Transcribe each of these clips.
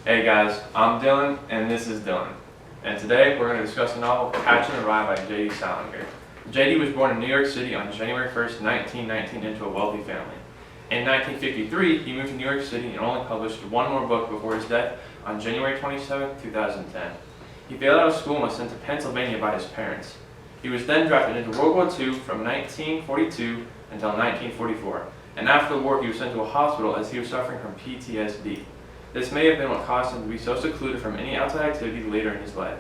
Hey guys, I'm Dylan and this is Dylan. And today we're going to discuss the novel Catcher in the Rye by J.D. Salinger. J.D. was born in New York City on January 1st, 1919 into a wealthy family. In 1953, he moved to New York City and only published one more book before his death on January 27, 2010. He failed out of school and was sent to Pennsylvania by his parents. He was then drafted into World War II from 1942 until 1944, and after the war he was sent to a hospital as he was suffering from PTSD. This may have been what caused him to be so secluded from any outside activity later in his life.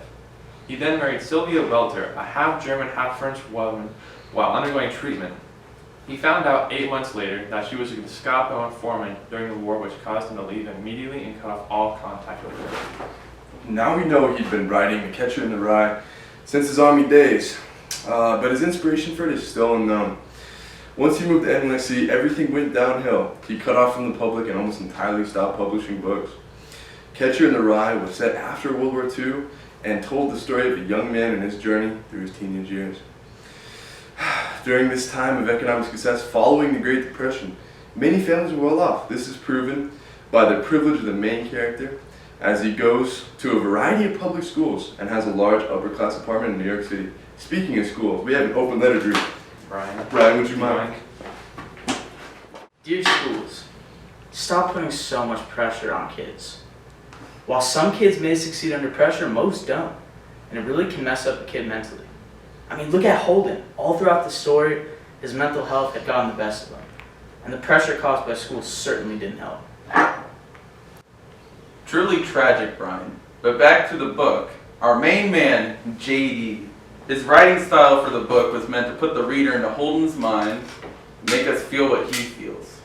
He then married Sylvia Welter, a half-German, half-French woman, while undergoing treatment. He found out 8 months later that she was a Gestapo informant during the war, which caused him to leave immediately and cut off all contact with her. Now we know he'd been writing The Catcher in the Rye since his army days, but his inspiration for it is still unknown. Once he moved to NYC, everything went downhill. He cut off from the public and almost entirely stopped publishing books. Catcher in the Rye was set after World War II and told the story of a young man and his journey through his teenage years. During this time of economic success following the Great Depression, many families were well off. This is proven by the privilege of the main character as he goes to a variety of public schools and has a large upper-class apartment in New York City. Speaking of schools, we have an open letter group. Brian, would you mind? Dear schools, stop putting so much pressure on kids. While some kids may succeed under pressure, most don't. And it really can mess up a kid mentally. I mean, look at Holden. All throughout the story, his mental health had gotten the best of him. And the pressure caused by school certainly didn't help. Truly tragic, Brian. But back to the book. Our main man, J.D. His writing style for the book was meant to put the reader into Holden's mind, make us feel what he feels.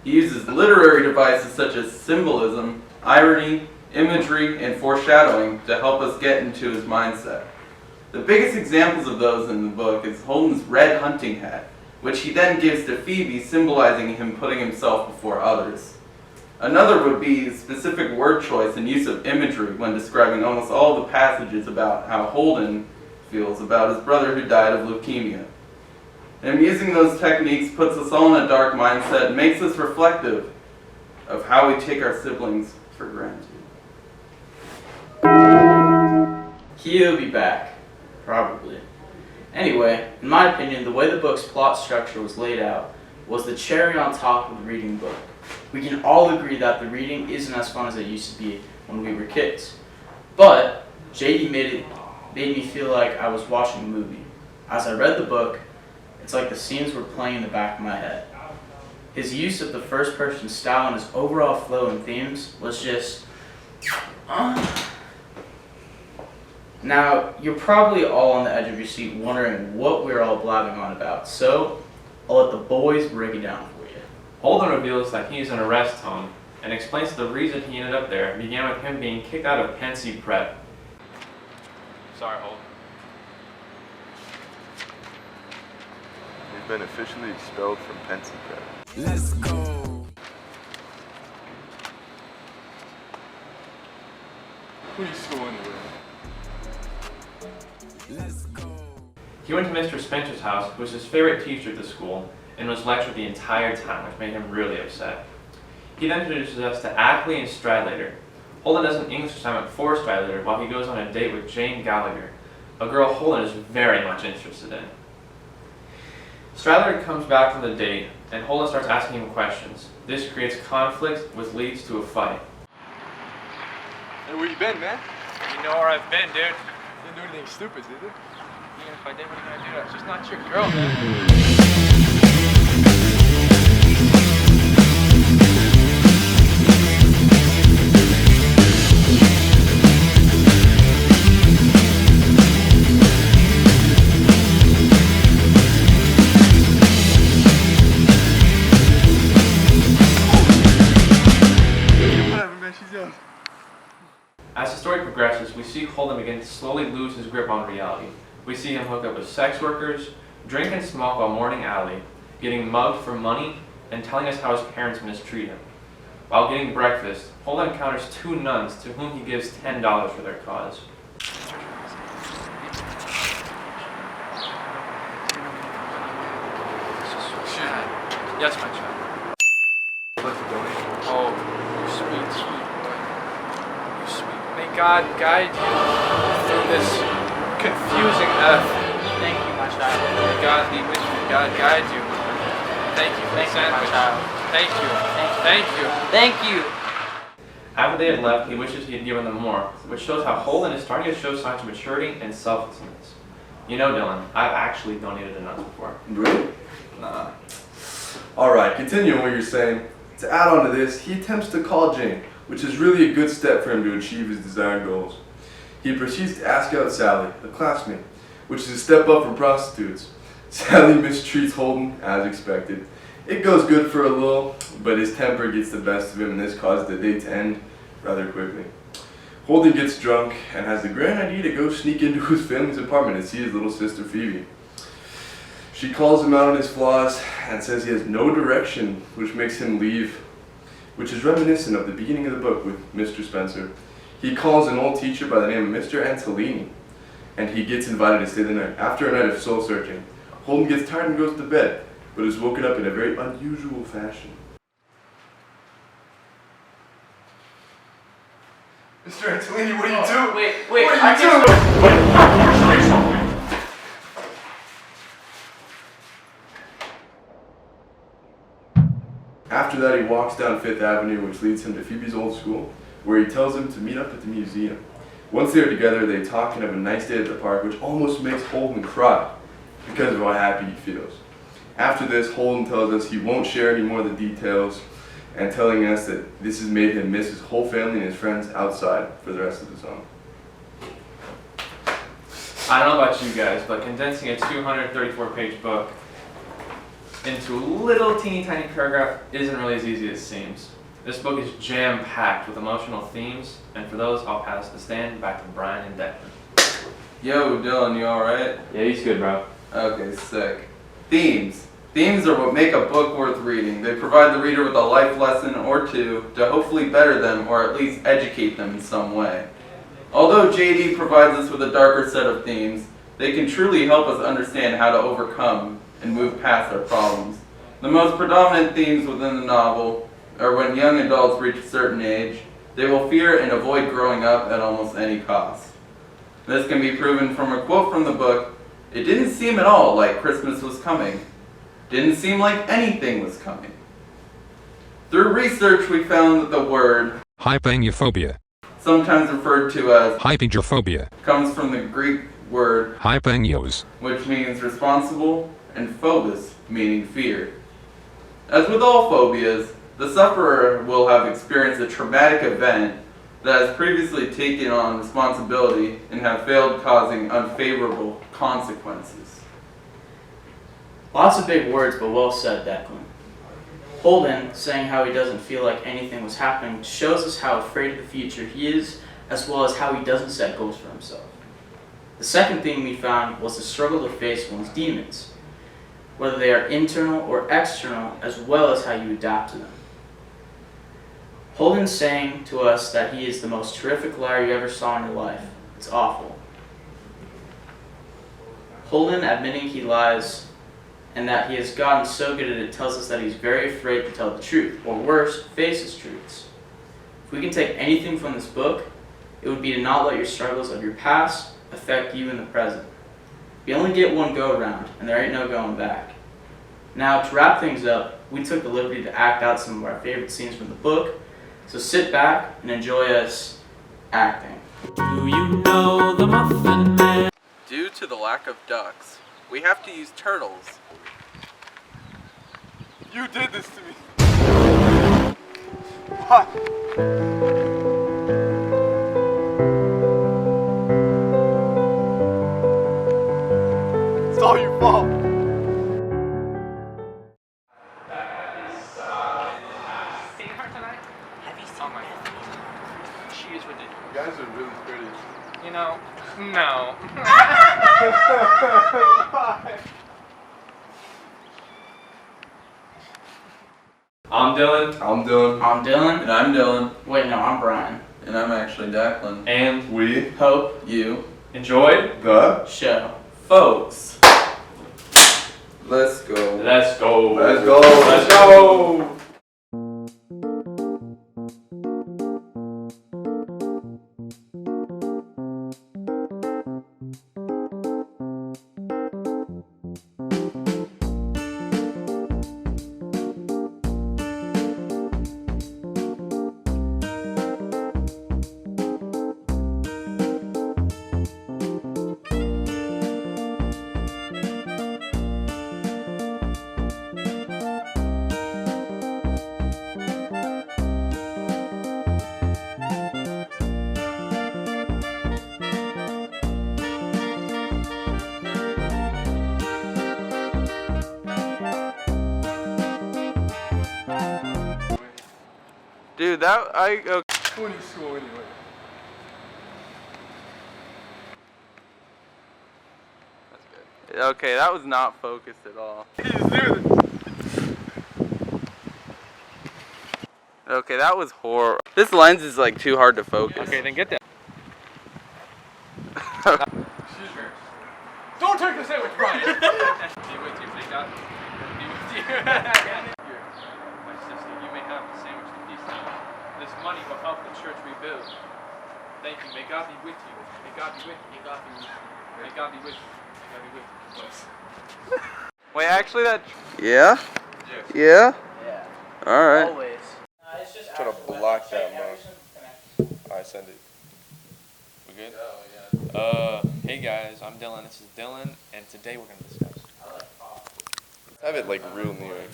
He uses literary devices such as symbolism, irony, imagery, and foreshadowing to help us get into his mindset. The biggest examples of those in the book is Holden's red hunting hat, which he then gives to Phoebe, symbolizing him putting himself before others. Another would be specific word choice and use of imagery when describing almost all the passages about how Holden feels about his brother who died of leukemia. And using those techniques puts us all in a dark mindset and makes us reflective of how we take our siblings for granted. He'll be back. Probably. Anyway, in my opinion, the way the book's plot structure was laid out was the cherry on top of the reading book. We can all agree that the reading isn't as fun as it used to be when we were kids. But JD made me feel like I was watching a movie. As I read the book, it's like the scenes were playing in the back of my head. His use of the first person style and his overall flow and themes was just... Now, you're probably all on the edge of your seat wondering what we're all blabbing on about, so I'll let the boys break it down for you. Holden reveals that he is an arrest home and explains the reason he ended up there began with him being kicked out of Pensy Prep. Sorry, Holden. You've been officially expelled from Pensy Prep. Let's go. Who are you schooling with? Let's go. He went to Mr. Spencer's house, who was his favorite teacher at the school, and was lectured the entire time, which made him really upset. He then introduces us to Ackley and Stradlater. Holden does an English assignment for Stradlater while he goes on a date with Jane Gallagher, a girl Holden is very much interested in. Stradlater comes back from the date, and Holden starts asking him questions. This creates conflict, which leads to a fight. Hey, where you been, man? You know where I've been, dude. Didn't do anything stupid, did you? Even if I did, what are you gonna do? That's just not your girl, man. As the story progresses, we see Holden begin to slowly lose his grip on reality. We see him hook up with sex workers, drink and smoke while mourning Allie, getting mugged for money, and telling us how his parents mistreat him. While getting breakfast, Holden encounters 2 nuns to whom he gives $10 for their cause. Yes, my child. I'd like to donate. Oh, you sweet boy. God guide you through this confusing earth. Thank you, my child. May God be with you. God guide you. Thank you for the Thank you, my sandwich. child. Thank you. Thank Thank you. Thank you. After they had left, he wishes he had given them more, which shows how Holden is starting to show signs of maturity and selflessness. You know, Dylan, I've actually donated to nuts before. Really? Nah. Alright, continuing what you're saying. To add on to this, he attempts to call Jane, which is really a good step for him to achieve his desired goals. He proceeds to ask out Sally, a classmate, which is a step up from prostitutes. Sally mistreats Holden as expected. It goes good for a little, but his temper gets the best of him and this causes the date to end rather quickly. Holden gets drunk and has the grand idea to go sneak into his family's apartment and see his little sister Phoebe. She calls him out on his flaws and says he has no direction, which makes him leave, which is reminiscent of the beginning of the book with Mr. Spencer. He calls an old teacher by the name of Mr. Antolini, and he gets invited to stay the night. After a night of soul searching, Holden gets tired and goes to bed, but is woken up in a very unusual fashion. Mr. Antolini, what are you doing? Wait, What are I you can. doing? After that, he walks down Fifth Avenue, which leads him to Phoebe's old school, where he tells him to meet up at the museum. Once they're together, they talk and have a nice day at the park, which almost makes Holden cry because of how happy he feels. After this, Holden tells us he won't share any more of the details and telling us that this has made him miss his whole family and his friends outside for the rest of the song. I don't know about you guys, but condensing a 234-page book into a little teeny tiny paragraph isn't really as easy as it seems. This book is jam-packed with emotional themes, and for those, I'll pass the stand back to Brian and Declan. Yo, Dylan, you alright? Yeah, he's good, bro. Okay, sick. Themes. Themes are what make a book worth reading. They provide the reader with a life lesson or two to hopefully better them or at least educate them in some way. Although JD provides us with a darker set of themes, they can truly help us understand how to overcome and move past our problems. The most predominant themes within the novel are when young adults reach a certain age, they will fear and avoid growing up at almost any cost. This can be proven from a quote from the book, "It didn't seem at all like Christmas was coming. Didn't seem like anything was coming." Through research, we found that the word, Hypangiophobia. sometimes referred to as, Hypangiophobia. comes from the Greek word, Hypangios. which means responsible, and phobos, meaning fear. As with all phobias, the sufferer will have experienced a traumatic event that has previously taken on responsibility and have failed, causing unfavorable consequences. Lots of big words, but well said, Declan. Holden, saying how he doesn't feel like anything was happening, shows us how afraid of the future he is, as well as how he doesn't set goals for himself. The second thing we found was the struggle to face one's demons, whether they are internal or external, as well as how you adapt to them. Holden saying to us that he is the most terrific liar you ever saw in your life. It's awful. Holden admitting he lies and that he has gotten so good at it tells us that he's very afraid to tell the truth, or worse, face his truths. If we can take anything from this book, it would be to not let your struggles of your past affect you in the present. You only get one go around, and there ain't no going back. Now, to wrap things up, we took the liberty to act out some of our favorite scenes from the book, so sit back and enjoy us acting. Do you know the Muffin Man? Due to the lack of ducks, we have to use turtles. You did this to me. Why? It's all your fault. Seen her tonight? Have you seen Oh my Bethany? She is ridiculous. You guys are really pretty. You know, no. I'm Dylan, I'm Dylan. I'm Dylan. And I'm Dylan, Wait, no, I'm Brian. and I'm actually Declan. and We Hope, You, enjoyed. the show. folks. Let's go. Let's go. Let's go. Let's go. Dude, that okay. 20 school anyway. Okay, that was not focused at all. Okay, that was horrible. This lens is like too hard to focus. Okay, then get that. Excuse me. Don't take the sandwich, Brian! Be with you, thank God. Be with you. Here, my sister, you may have the sandwich to feast on. This money will help the church rebuild. Thank you. May God be with you. May God be with you. May God be with you. May God be with you. May God be with you. Wait, actually that. Yeah? Yeah? Yeah. Alright. Always. It's just Try to block that, man. I send it. We good? Hey guys, I'm Dylan. This is Dylan, and today we're gonna discuss. Have it like real New York.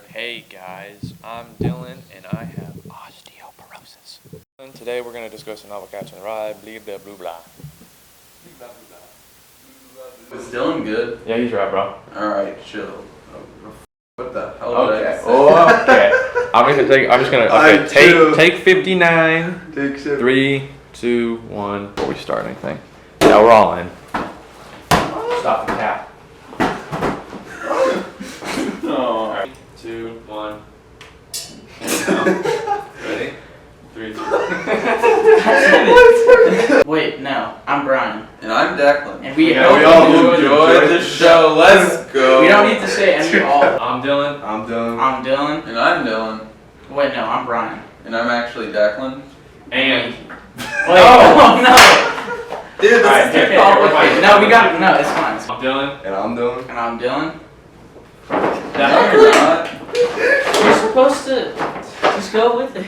Hey guys, I'm Dylan, and I have osteoporosis. And today we're gonna discuss the novel Catcher in the Rye. Blah blah blah blah. Was Dylan good? Yeah, he's right, bro. Alright, chill. What the hell did I say? Oh, okay. I'm just gonna. Okay. I do. Take 59. Take 7. 3, 2, 1. Before we start anything. Now we're all in. Stop the cap. Oh. Alright. 2, 1. Ready? 3, 2. Wait, no. I'm Brian. And I'm Declan. And we Yeah, hope we all you Enjoy the show. Let's go. We don't need to say any all. I'm Dylan. I'm done. I'm Dylan. And I'm Dylan. Wait, no, I'm Brian. And I'm actually Declan. And. Wait, oh no. Dude, this Alright, is too okay, complicated. No, we got no. It's fine. It's fine. I'm Dylan. And I'm done. And I'm Dylan. No, you're not. You're supposed to just go with it.